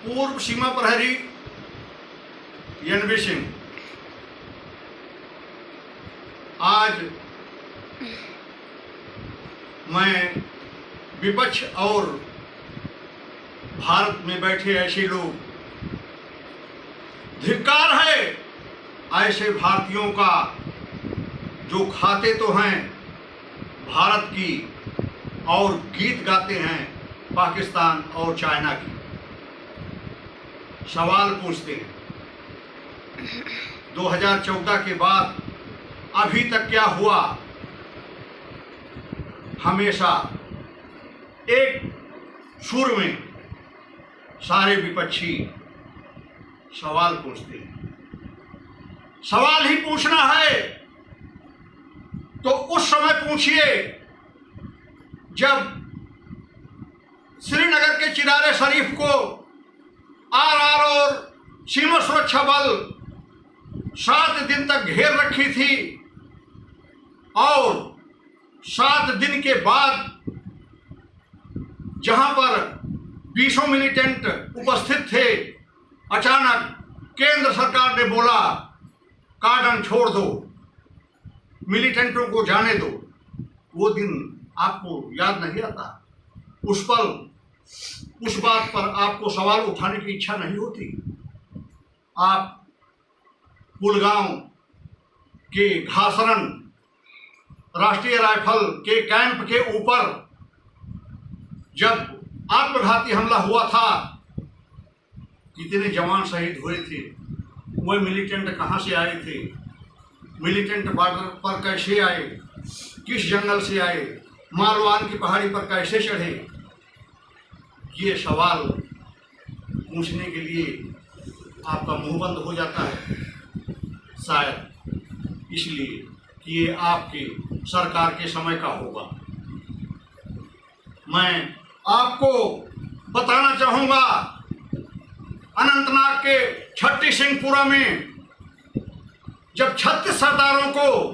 पूर्व सीमा प्रहरी एनवी सिंह, आज मैं विपक्ष और भारत में बैठे ऐसे लोग, धिक्कार है ऐसे भारतीयों का जो खाते तो हैं भारत की और गीत गाते हैं पाकिस्तान और चाइना की। सवाल पूछते हैं 2014 के बाद अभी तक क्या हुआ। हमेशा एक सुर में सारे विपक्षी सवाल पूछते हैं। सवाल ही पूछना है तो उस समय पूछिए जब श्रीनगर के चिरारे शरीफ को आरआर और सीमा सुरक्षा बल 7 दिन तक घेर रखी थी और 7 दिन के बाद जहां पर 20 मिलिटेंट उपस्थित थे, अचानक केंद्र सरकार ने बोला कार्डन छोड़ दो, मिलिटेंटों को जाने दो। वो दिन आपको याद नहीं आता? उस बात पर आपको सवाल उठाने की इच्छा नहीं होती? आप कुलगांव के घासरन राष्ट्रीय राइफल के कैंप के ऊपर जब आत्मघाती हमला हुआ था, कितने जवान शहीद हुए थे। वह मिलिटेंट कहाँ से आए थे? मिलिटेंट बॉर्डर पर कैसे आए? किस जंगल से आए? मालवान की पहाड़ी पर कैसे चढ़े? ये सवाल पूछने के लिए आपका मुंह बंद हो जाता है, शायद इसलिए कि ये आपके सरकार के समय का होगा। मैं आपको बताना चाहूँगा, अनंतनाग के छट्टी सिंहपुरा में जब 36 सरदारों को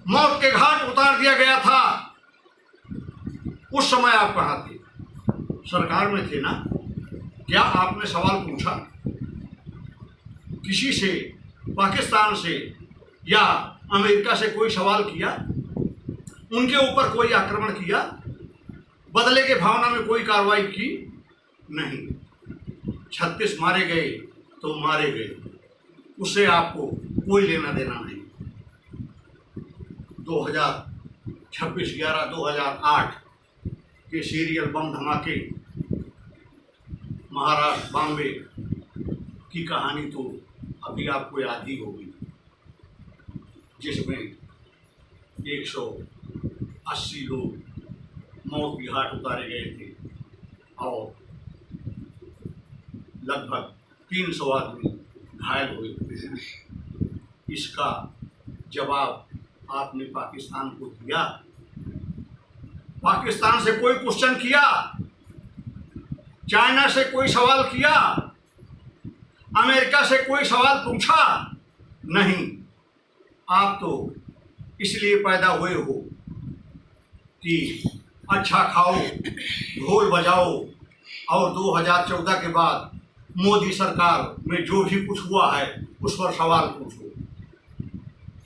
मौत के घाट उतार दिया गया था, उस समय आप कहाँ थे? सरकार में थे ना? क्या आपने सवाल पूछा किसी से, पाकिस्तान से या अमेरिका से? कोई सवाल किया? उनके ऊपर कोई आक्रमण किया? बदले के भावना में कोई कार्रवाई की? नहीं। 36 मारे गए तो मारे गए, उससे आपको कोई लेना देना नहीं। 2026/11/2008 के सीरियल बम धमाके महाराष्ट्र बॉम्बे की कहानी तो अभी आपको याद ही होगी, जिसमें 180 लोग मौत की घाट उतारे गए थे और लगभग 300 आदमी घायल हुए थे। इसका जवाब आपने पाकिस्तान को दिया? पाकिस्तान से कोई क्वेश्चन किया? चाइना से कोई सवाल किया? अमेरिका से कोई सवाल पूछा? नहीं। आप तो इसलिए पैदा हुए हो कि अच्छा खाओ, ढोल बजाओ और 2014 के बाद मोदी सरकार में जो भी कुछ हुआ है उस पर सवाल पूछो।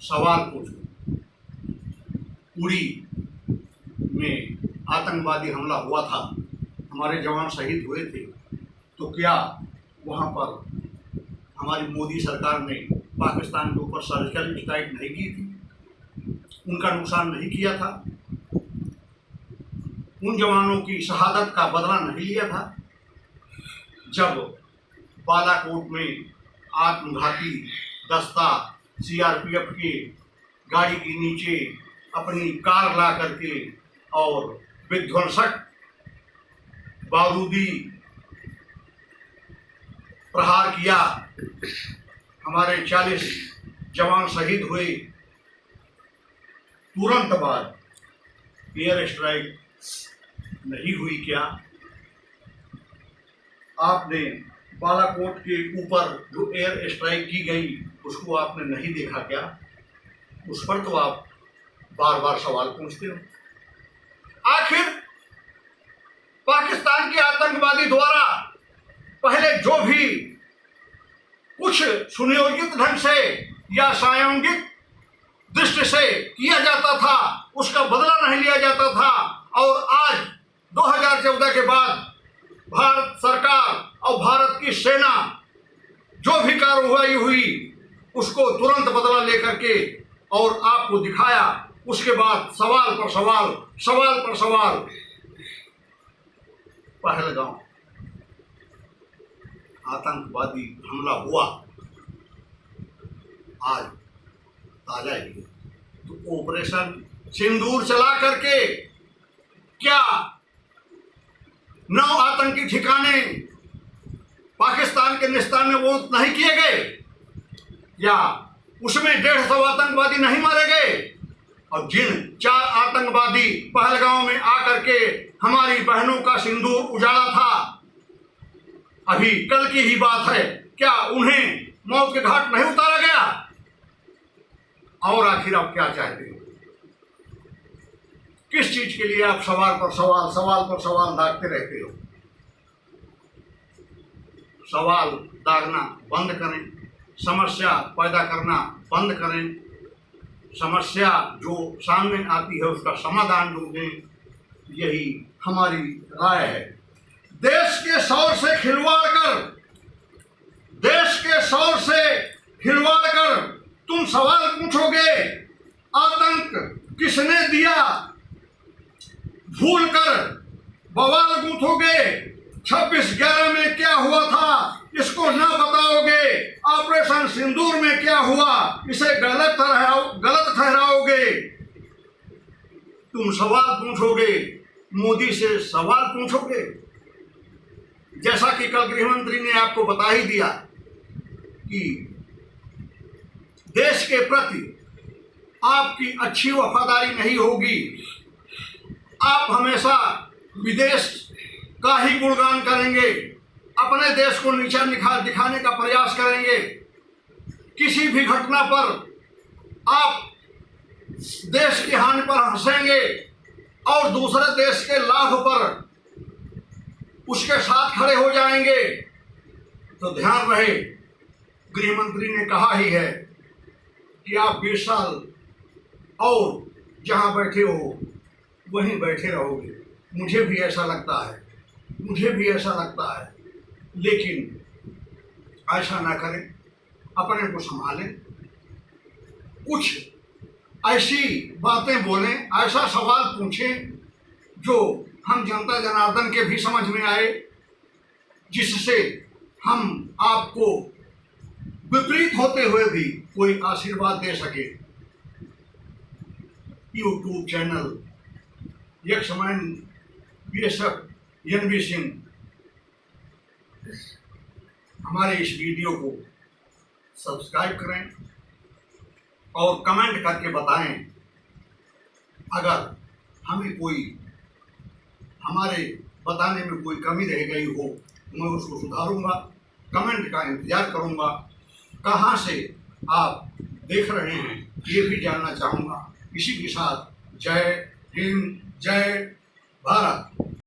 सवाल पूछो। उड़ी में आतंकवादी हमला हुआ था, हमारे जवान शहीद हुए थे, तो क्या वहाँ पर हमारी मोदी सरकार ने पाकिस्तान के ऊपर सर्जिकल स्ट्राइक नहीं की थी? उनका नुकसान नहीं किया था? उन जवानों की शहादत का बदला नहीं लिया था? जब बालाकोट में आत्मघाती दस्ता सीआरपीएफ के गाड़ी के नीचे अपनी कार ला करके और विध्वंसक बारूदी प्रहार किया, हमारे 40 जवान शहीद हुए, तुरंत बाद एयर स्ट्राइक नहीं हुई क्या? आपने बालाकोट के ऊपर जो एयर स्ट्राइक की गई उसको आपने नहीं देखा क्या? उस पर तो आप बार बार सवाल पूछते हो। आखिर पाकिस्तान के आतंकवादी द्वारा पहले जो भी कुछ सुनियोजित ढंग से या प्रायोगिक दृष्टि से किया जाता था उसका बदला नहीं लिया जाता था। और आज 2014 के बाद भारत सरकार और भारत की सेना जो भी कार्रवाई हुई उसको तुरंत बदला लेकर के और आपको दिखाया। उसके बाद सवाल पर सवाल, सवाल पर सवाल। पहलगाम आतंकवादी हमला हुआ, आज ताजा ही है। तो ऑपरेशन सिंदूर चला करके क्या 9 आतंकी ठिकाने पाकिस्तान के निस्तान में वो नहीं किए गए, या उसमें 150 आतंकवादी नहीं मारे गए? और जिन 4 आतंकवादी पहलगाम में आकर के हमारी बहनों का सिंदूर उजाड़ा था, अभी कल की ही बात है, क्या उन्हें मौत के घाट नहीं उतारा गया? और आखिर आप क्या चाहते हो? किस चीज के लिए आप सवाल पर सवाल, सवाल पर सवाल दागते रहते हो? सवाल दागना बंद करें, समस्या पैदा करना बंद करें। समस्या जो सामने आती है उसका समाधान ढूंढें, यही हमारी राय है। देश के शौर्य से खिलवाड़ कर, देश के शौर्य से खिलवाड़ कर तुम सवाल पूछोगे, आतंक किसने दिया, भूल कर बवाल गूंथोगे। 26/11 में क्या हुआ था इसको ना बताओगे, ऑपरेशन सिंदूर में क्या हुआ इसे गलत ठहराओगे। तुम सवाल पूछोगे, मोदी से सवाल पूछोगे, जैसा कि कल गृह मंत्री ने आपको बता ही दिया कि देश के प्रति आपकी अच्छी वफादारी नहीं होगी। आप हमेशा विदेश का ही गुणगान करेंगे, अपने देश को नीचा दिखाने का प्रयास करेंगे। किसी भी घटना पर आप देश की हानि पर हंसेंगे और दूसरे देश के लाभ पर उसके साथ खड़े हो जाएंगे। तो ध्यान रहे, गृह मंत्री ने कहा ही है कि आप 20 साल और जहां बैठे हो वहीं बैठे रहोगे। मुझे भी ऐसा लगता है, मुझे भी ऐसा लगता है, लेकिन ऐसा ना करें, अपने को संभालें, कुछ ऐसी बातें बोलें, ऐसा सवाल पूछें जो हम जनता जनार्दन के भी समझ में आए, जिससे हम आपको विपरीत होते हुए भी कोई आशीर्वाद दे सके। YouTube channel Yakshman BSF NV Singh हमारे इस वीडियो को सब्सक्राइब करें और कमेंट करके बताएं। अगर हमें कोई हमारे बताने में कोई कमी रह गई हो मैं उसको सुधारूंगा, कमेंट का इंतजार करूंगा। कहाँ से आप देख रहे हैं ये भी जानना चाहूँगा। इसी के साथ जय हिंद, जय भारत।